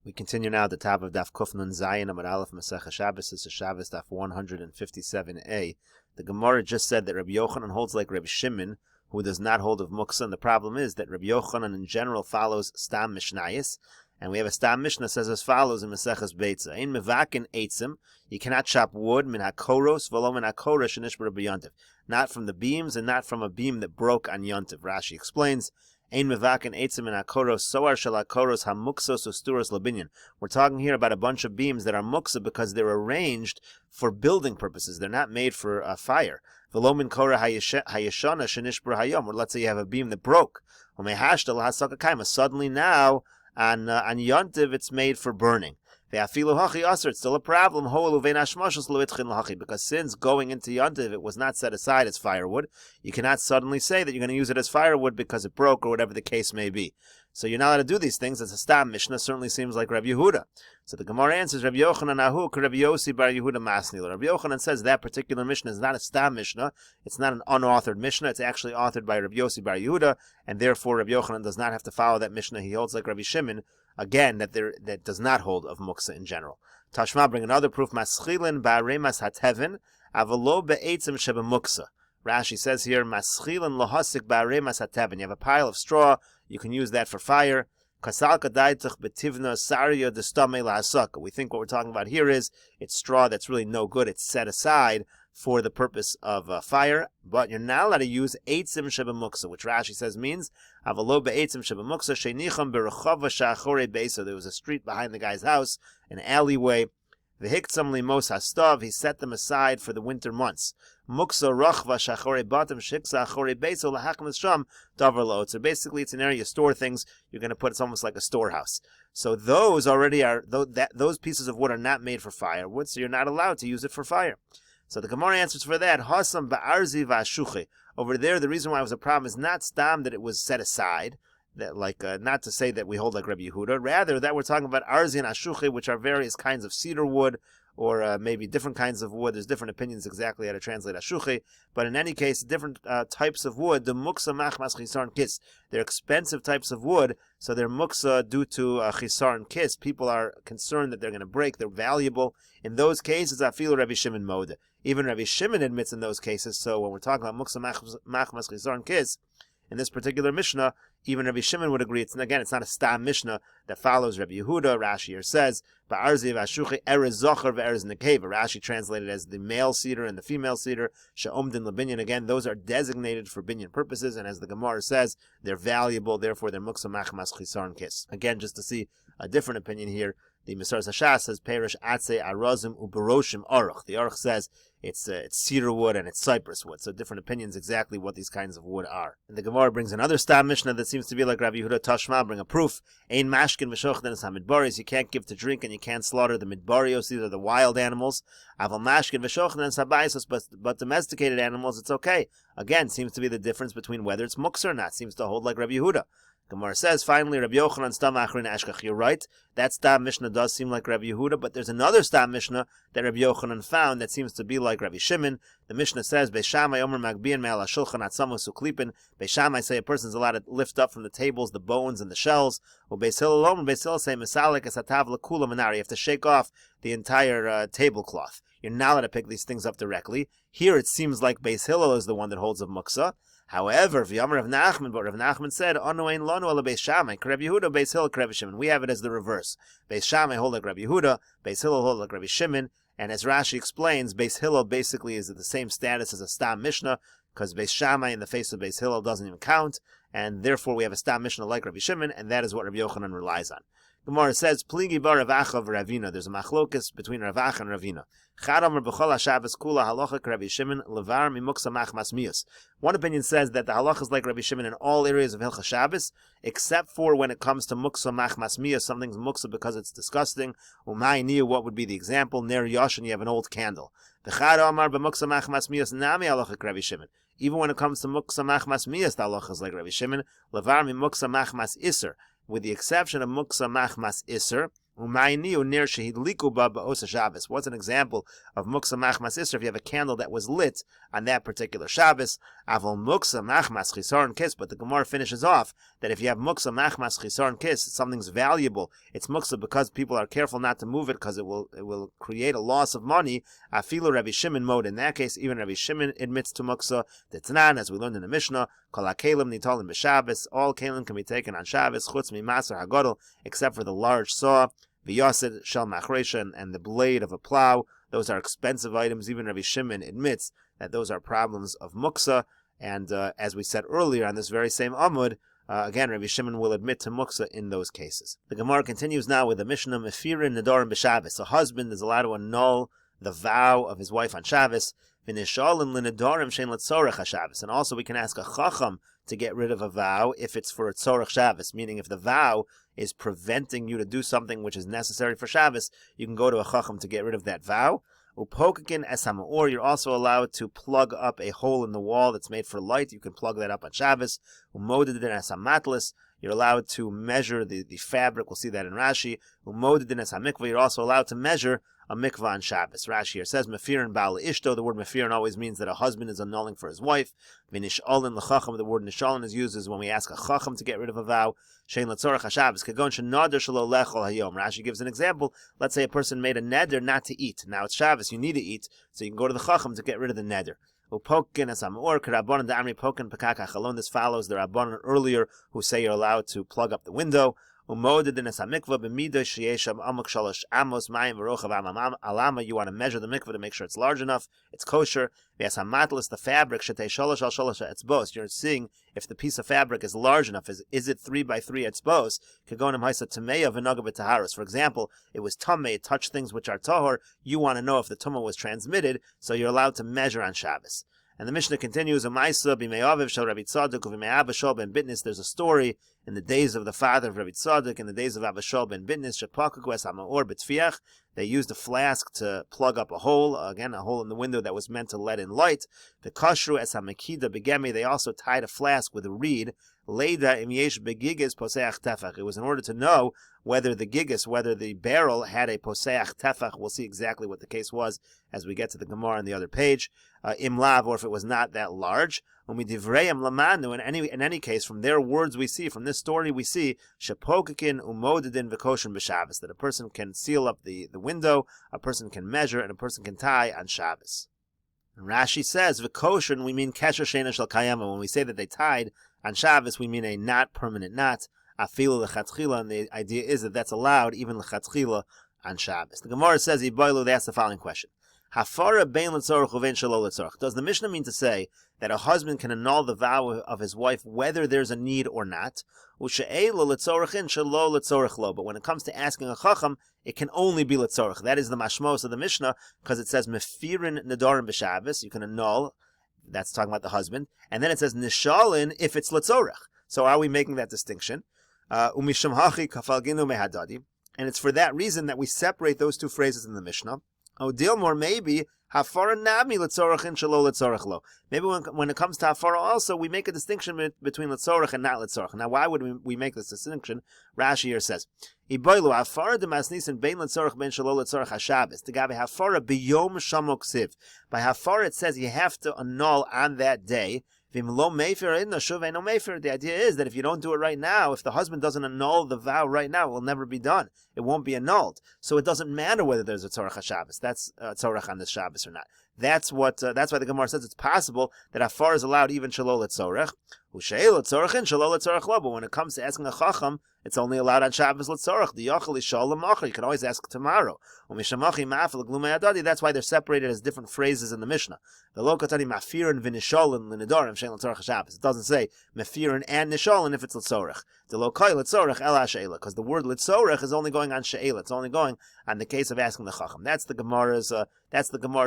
We continue now at the top of Daf Kufnun Zayin Amud Aleph Masechet Shabbos. This is Shabbos Daf 157a. The Gemara just said that Rabbi Yochanan holds like Rabbi Shimon, who does not hold of Muksa, and the problem is that Rabbi Yochanan in general follows Stam Mishnayis, and we have a Stam Mishnah says as follows in Meseches Beitza: Ein mevakin eitzim, you cannot chop wood min hakoros v'lo min hakora shenishbar b'yontiv, not from the beams and not from a beam that broke on Yontiv. Rashi explains, Ein mevakin eitzim min hakoros soar shel hakoros hamuksos usturos labinyan. We're talking here about a bunch of beams that are muksa because they're arranged for building purposes. They're not made for fire. V'lo min kora hayashana shenishbar hayom. Or let's say you have a beam that broke. Umehashta l'hasaka kaima. Suddenly now on Yontiv it's made for burning. It's still a problem because since going into Yontiv it was not set aside as firewood, you cannot suddenly say that you're going to use it as firewood because it broke or whatever the case may be. So you're not allowed to do these things. It's a Stam Mishnah, certainly seems like Rabbi Yehuda. So the Gemara answers, Rabbi Yochanan ahu Rabbi Yossi bar Yehuda masnil. Rabbi Yochanan says that particular Mishnah is not a Stam Mishnah. It's not an unauthored Mishnah. It's actually authored by Rabbi Yossi bar Yehuda, and therefore Rabbi Yochanan does not have to follow that Mishnah. He holds like Rabbi Shimon, again, that does not hold of Muksa in general. Tashma bring another proof, Maschilin ba'aremas hatevin avalo be'etzim sheba Muksa. Rashi says here, Maschilin lohasik ba'aremas hatevin. You have a pile of straw, you can use that for fire. Kasalka daitach betivna saria destame lahasaka. We think what we're talking about here is it's straw that's really no good. It's set aside for the purpose of fire, but you're not allowed to use eitzim sheba muksa, which Rashi says means avalo be'eitzim sheba muksa sheinicham berachava shachore beisa. There was a street behind the guy's house, an alleyway. V'hiktzam limos hastav. He set them aside for the winter months. Muksa rachva shachore batam shiksa achore beisa lahachmas sham davar. So basically, it's an area you store things. You're going to put, it's almost like a storehouse. So those already are those pieces of wood are not made for firewood, so you're not allowed to use it for fire. So the Gemara answers for that, Hasam ba'arzi v'ashuche. Over there, the reason why it was a problem is not stam that it was set aside, that not to say that we hold like Rabbi Yehuda, rather that we're talking about arzi and ashuche, which are various kinds of cedar wood, or maybe different kinds of wood. There's different opinions exactly how to translate ashuche, but in any case, different types of wood, the muksa machmas chisarn kis. They're expensive types of wood, so they're muksa due to chisarn kis. People are concerned that they're going to break, they're valuable. In those cases, afilu Rabbi Shimon moda. Even Rabbi Shimon admits in those cases, so when we're talking about muksa machmas chisarn kis, in this particular Mishnah, even Rabbi Shimon would agree. It's not a Stam Mishnah that follows Rabbi Yehuda. Rashi here says, "Ba'arzi v'ashuchi erez zocher v'erez nekeva." Rashi translated as the male cedar and the female cedar. She'omdin lebinyan. Again, those are designated for binyan purposes, and as the Gemara says, they're valuable. Therefore, they're muksa machmas chisarn kis. Again, just to see a different opinion here, the Meseches Hashas says perish atze arazim uberoshim aruch. The aruch says it's cedar wood and it's cypress wood. So different opinions exactly what these kinds of wood are. And the Gemara brings another Stam Mishnah that seems to be like Rabbi Yehuda. Tashma bring a proof. Ein mashkin v'shochden es hamidbarios. You can't give to drink and you can't slaughter the midbarios. These are the wild animals. Aval mashkin v'shochden es habaysos. But domesticated animals, it's okay. Again, seems to be the difference between whether it's muksa or not. Seems to hold like Rabbi Yehuda. Gemara says, finally, Rabbi Yochanan Stam Achrin Ashkach. You're right. That Stam Mishnah does seem like Rabbi Yehuda, but there's another Stam Mishnah that Rabbi Yochanan found that seems to be like Rabbi Shimon. The Mishnah says, Beis Shammai Omer Magbian Me'al HaShulchan Atzamos Uklipin. Beis Shammai say a person's allowed to lift up from the tables the bones and the shells. Beis Hillel Omer, Beis Hillel say Mesalik Es Hatav L'Kula Menari. You have to shake off the entire tablecloth. You're not allowed to pick these things up directly. Here it seems like Beis Hillel is the one that holds of Muksa. However, V'yamar Rav Nachman, but Rav Nachman said, Onu ein lanu ala Beis Shammai, Rabbi Yehuda, Beis Hillel, Rabbi Shimon. We have it as the reverse. Beis Shammai hold like Rabbi Yehuda, Beis Hillel hold like Rabbi Shimon, and as Rashi explains, Beis Hillel basically is at the same status as a Stam Mishnah, because Beis Shammai in the face of Beis Hillel doesn't even count, and therefore we have a Stam Mishnah like Rabbi Shimon, and that is what Rabbi Yochanan relies on. Gemara says, Pligi bar Rav Acha v'Ravina. There's a machlokes between Rav Acha and Ravina. Chad Omer b'chol haShabbos kula halacha Rabbi Shimon levar mimuksa machmas miyus. One opinion says that the halacha is like Rabbi Shimon in all areas of Hilchas Shabbos, except for when it comes to muksa machmas miyus. Something's muksa because it's disgusting. Umay niyu, what would be the example? Ner yoshin, you have an old candle. The Chad Omer b'muksa machmas miyus nami halacha Rabbi Shimon. Even when it comes to muksa machmas miyus, the halacha is like Rabbi Shimon. Levar mimuksa machmas iser. With the exception of muksa machmas iser, what's an example of muksa machmas iser? If you have a candle that was lit on that particular Shabbos, avol muksa machmas chisarn kis. But the Gemara finishes off that if you have muksa machmas chisarn kis, something's valuable, it's muksa because people are careful not to move it because it will create a loss of money. Afilu Rabbi Shimon mode. In that case, even Rabbi Shimon admits to muksa. T'tanan, as we learned in the Mishnah, kol hakelim nitolim b'Shabbos. All kelim can be taken on Shabbos, chutz mimaser hagadol, except for the large saw, v'yasid shel machresha, and the blade of a plow. Those are expensive items. Even Rabbi Shimon admits that those are problems of muksa. And as we said earlier on this very same Amud, again, Rabbi Shimon will admit to muksa in those cases. The Gemara continues now with the Mishnah, Mefirin Nedarim b'Shabbos. A husband is allowed to annul the vow of his wife on Shabbos. And also we can ask a chacham to get rid of a vow if it's for a tzorach Shabbos, meaning if the vow is preventing you to do something which is necessary for Shabbos, you can go to a chacham to get rid of that vow. Upokakin es hama'or, you're also allowed to plug up a hole in the wall that's made for light. You can plug that up on Shabbos. Umodedin es hamatlis, you're allowed to measure the fabric. We'll see that in Rashi. Umodedin es hamikvah, you're also allowed to measure a mikvah on Shabbos. Rashi here says mefirin ba'al ishto. The word mefirin always means that a husband is annulling for his wife. V'nishalin l'chacham, the word nishalin is used when we ask a chacham to get rid of a vow. Shein l'tzorach haShabbos kagon shenader shelo lechol hayom. Rashi gives an example. Let's say a person made a neder not to eat. Now it's Shabbos, you need to eat, so you can go to the chacham to get rid of the neder. Upokin as hamor k'rabbanan da'amri pokin pekak hachalon. This follows the rabbanan earlier who say you're allowed to plug up the window. You want to measure the mikvah to make sure it's large enough, it's kosher. The fabric, you're seeing if the piece of fabric is large enough. Is it 3 by 3 etzbos? For example, it was tameh, it touched things which are tahor. You want to know if the tumah was transmitted, so you're allowed to measure on Shabbos. And the Mishnah continues, there's a story in the days of the father of Rabbi Tzadok, in the days of Abba Shol ben Bitnis, they used a flask to plug up a hole, again, a hole in the window that was meant to let in light. They also tied a flask with a reed. It was in order to know whether the gigas, whether the barrel had a poseach tefach. We'll see exactly what the case was as we get to the Gemara on the other page. Imlav, or if it was not that large. In any case, from their words we see, from this story we see, shepokakin umodedin v'koshen b'Shabbos, that a person can seal up the window, a person can measure, and a person can tie on Shabbos. And Rashi says, v'koshen, we mean kesher sheina shel kayama. When we say that they tied on Shabbos, we mean a not permanent knot, afilu lechatchila, and the idea is that that's allowed even lechatchila on Shabbos. The Gemara says, Iboilu, they ask the following question. Hafara bein l'tzorach uvein shelo l'tzorach. Does the Mishnah mean to say that a husband can annul the vow of his wife whether there's a need or not? U'she'elo l'tzorachin shelo l'tzorach lo. But when it comes to asking a chacham, it can only be l'tzorach. That is the mashmos of the Mishnah, because it says mefirin nedarim b'Shabbos. You can annul. That's talking about the husband. And then it says nishalin if it's l'tzorach. So are we making that distinction? Umisham hachi kafalginu mehadadi. And it's for that reason that we separate those two phrases in the Mishnah. Dilmor, maybe hafara nami l'tzorachin shelo l'tzorach lo. Maybe when it comes to hafara also, we make a distinction between l'tzorach and not l'tzorach. Now, why would we make this distinction? Rashi here says, Iboilu hafara demasnisin bein l'tzorach ben shelo l'tzorach hashabbos. Tegabe hafara biyom shamok siv. By hafara it says you have to annul on that day. The idea is that if you don't do it right now, if the husband doesn't annul the vow right now, it will never be done. It won't be annulled. So it doesn't matter whether there's a tzorach HaShabbos. That's a tzorach on this Shabbos or not. That's why the Gemara says it's possible that hafar is allowed even shalol l'tzorach. But when it comes to asking a chacham, it's only allowed on Shabbos l'tzorach. You can always ask tomorrow. That's why they're separated as different phrases in the Mishnah. It doesn't say mefirin and nisholin if it's l'tzorach. Because the word l'tzorach is only going on she'ela. It's only going on the case of asking the chacham. That's the Gemara's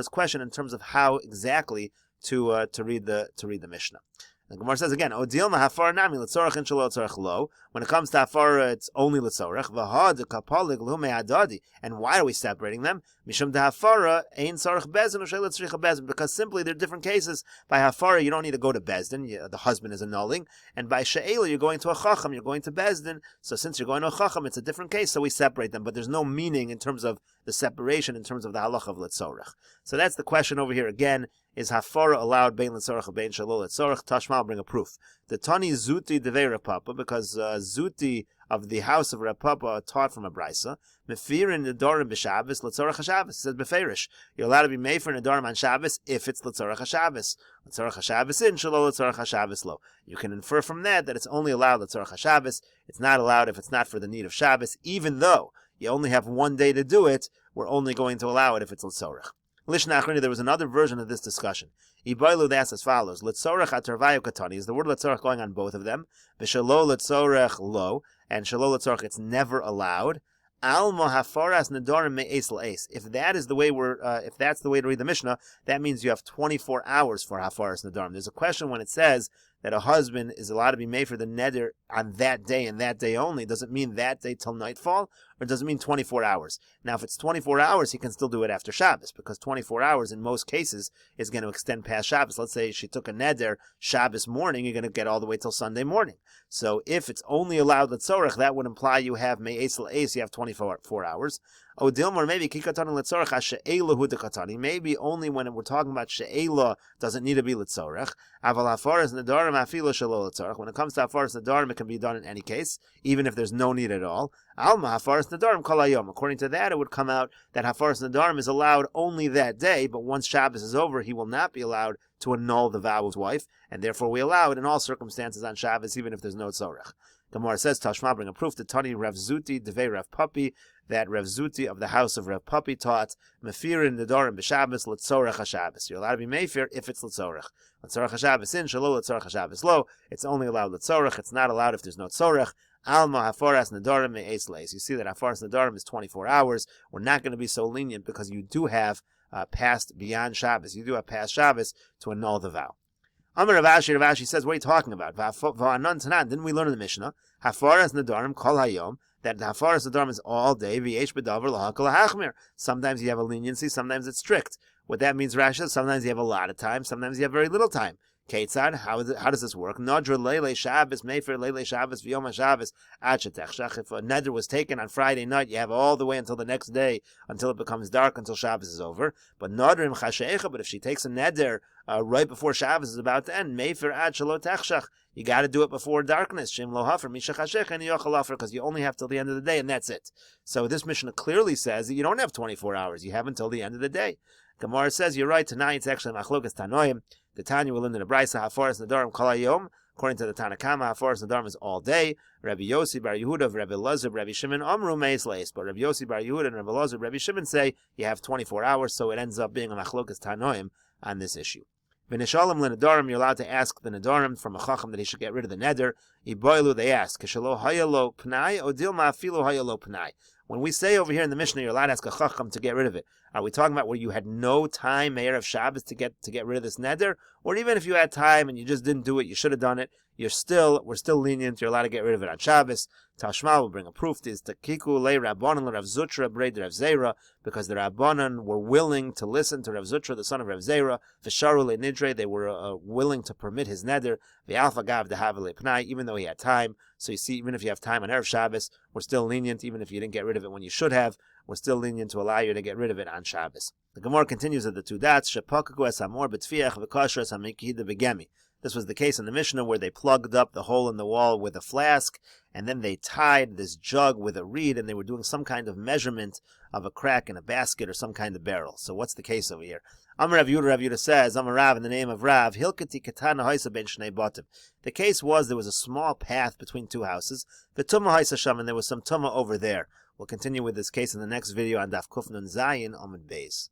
question in terms of how exactly to read the Mishnah. The Gemara says again, Odilma hafar nami l'tzorach and shelo l'tzorach lo. When it comes to hafar, it's only l'tzorach. V'had kapalig l'hume adadi. And why are we separating them? Mishum de hafara ein tzorach bezdin or shelo tzricha bezdin. Because simply they're different cases. By hafara, you don't need to go to bezdin. The husband is annulling. And by she'ela, you're going to a chacham. You're going to bezdin. So since you're going to a chacham, it's a different case. So we separate them. But there's no meaning in terms of the separation, in terms of the halach of l'tzorach. So that's the question over here again. is hafara allowed bein l'tzorach or bein shalol l'tzorach? Tashma, bring a proof. The Tani Zuti devei Rav Papa, because Zuti of the house of Rav Papa taught from a brisa. Mefirin nedarim b'Shabbos l'tzorach haShabbos. It says beferish. You're allowed to be made for nedarim on Shabbos if it's l'tzorach haShabbos. L'tzorach haShabbos in, shalol l'tzorach haShabbos lo. You can infer from that it's only allowed l'tzorach haShabbos. It's not allowed if it's not for the need of Shabbos, even though you only have one day to do it. We're only going to allow it if it's l'tzorach. Lishna Achroni, there was another version of this discussion. Ibailu, they asked as follows: L'tzorach atarvayu katani, is the word l'tzorach going on both of them? V'shalo l'tzorach lo, and shalo l'tzorach, it's never allowed. Alma hafaras nedarim me'es l'es. If that is the way if that's the way to read the Mishnah, that means you have 24 hours for hafaras nedarim. There's a question when it says that a husband is allowed to be made for the neder on that day and that day only. Does it mean that day till nightfall, or does it mean 24 hours? Now, if it's 24 hours, he can still do it after Shabbos, because 24 hours in most cases is going to extend past Shabbos. Let's say she took a neder Shabbos morning, you're going to get all the way till Sunday morning. So if it's only allowed l'tzorach, that would imply you have me'es l'es, you have 24 hours. Oh, Dilmar, maybe kikatani l'tzorach ha-she'ela hu dekatani. Maybe only when we're talking about she'ela doesn't need to be l'tzorach. Aval hafaras nedarim afilo shelo l'tzorach. When it comes to hafaras nedarim, it can be done in any case, even if there's no need at all. Alma hafaras nedarim kol hayom. According to that, it would come out that hafaras nedarim is allowed only that day, but once Shabbos is over, he will not be allowed to annul the vow of his wife, and therefore we allow it in all circumstances on Shabbos, even if there's no tzorach. Gemara says, Tashma, bring a proof to Tani Rav Zuti devei Rav Papi, that Rav Zuti of the house of Rav Papi taught, Mefirin nedarim b'Shabbos l'tzorach haShabbos. You're allowed to be meifir if it's l'tzorach. L'tzorach haShabbos in, shalol l'tzorach haShabbos lo. It's only allowed l'tzorach. It's not allowed if there's no tzorach. Alma hafaras nedarim me'es leis. You see that hafaras nedarim is 24 hours. We're not going to be so lenient because you do have passed beyond Shabbos. You do have passed Shabbos to annul the vow. Amar Rav Ashi says, what are you talking about? Didn't we learn in the Mishnah? Hafaras nedarim kol hayom, that the hafaras nedarim is all day. V'yesh b'davar lahakol hachmir. Sometimes you have a leniency, sometimes it's strict. What that means, Rashi says, sometimes you have a lot of time, sometimes you have very little time. Ketzad, how does this work? Nadra leile Shabbos, mefer leile Shabbos, v'yom Shabbos, ad shetechshach. If a neder was taken on Friday night, you have all the way until the next day, until it becomes dark, until Shabbos is over. But nadrim chashecha, but if she takes a neder right before Shabbos is about to end, mefer ad shelo techshach, you got to do it before darkness. Shim lo hafer misha chashech and yochel hafer, because you only have till the end of the day, and that's it. So this Mishnah clearly says that you don't have 24 hours. You have until the end of the day. Gemara says, you're right, tonight it's actually machlokas tanoim. The Tanya will learn in the Brisa, hafaras nedarim kol hayom. According to the Tanakama, hafaras nedarim is all day. Rabbi Yossi bar Yehuda, Rabbi Elazar, Rabbi Shimon, Amru meis leis. But Rabbi Yossi bar Yehuda and Rabbi Elazar, Rabbi Shimon say you have 24 hours, so it ends up being a machlokas tanoim on this issue. V'nishalim l'nedarim, you're allowed to ask the nedarim from a chacham that he should get rid of the neder. Iboilu, they ask, keshelo hayalo pnai, odil ma'afilo hayalo pnai. When we say over here in the Mishnah, you're allowed to ask a chacham to get rid of it, are we talking about where you had no time, Meir of Shabbos, to get rid of this neder? Or even if you had time and you just didn't do it, you should have done it, we're still lenient, you're allowed to get rid of it on Shabbos. Tashma will bring a proof. This the Kiku le Rabbanan Rav Zutra Breid Rav Zera, because the Rabbanan were willing to listen to Rav Zutra, the son of Rav Zera. V'sharu le Nidre, they were willing to permit his neder. V'alfa gav dehav le Pnai, even though he had time. So you see, even if you have time on Erev Shabbos, we're still lenient. Even if you didn't get rid of it when you should have, we're still lenient to allow you to get rid of it on Shabbos. The Gemara continues at the two dots. Shepakaku es hamor b'tfiach v'kasher es hamikida b'gemi. This was the case in the Mishnah where they plugged up the hole in the wall with a flask, and then they tied this jug with a reed, and they were doing some kind of measurement of a crack in a basket or some kind of barrel. So what's the case over here? Amar Rav Yehuda says, Amar Rav, in the name of Rav, Hilkati Katana Haisa Ben Shnei Batim. The case was there was a small path between two houses. The Tumah Haisa Sham, and there was some Tumah over there. We'll continue with this case in the next video on Daf Kuf Nun Zayin Amud Beis.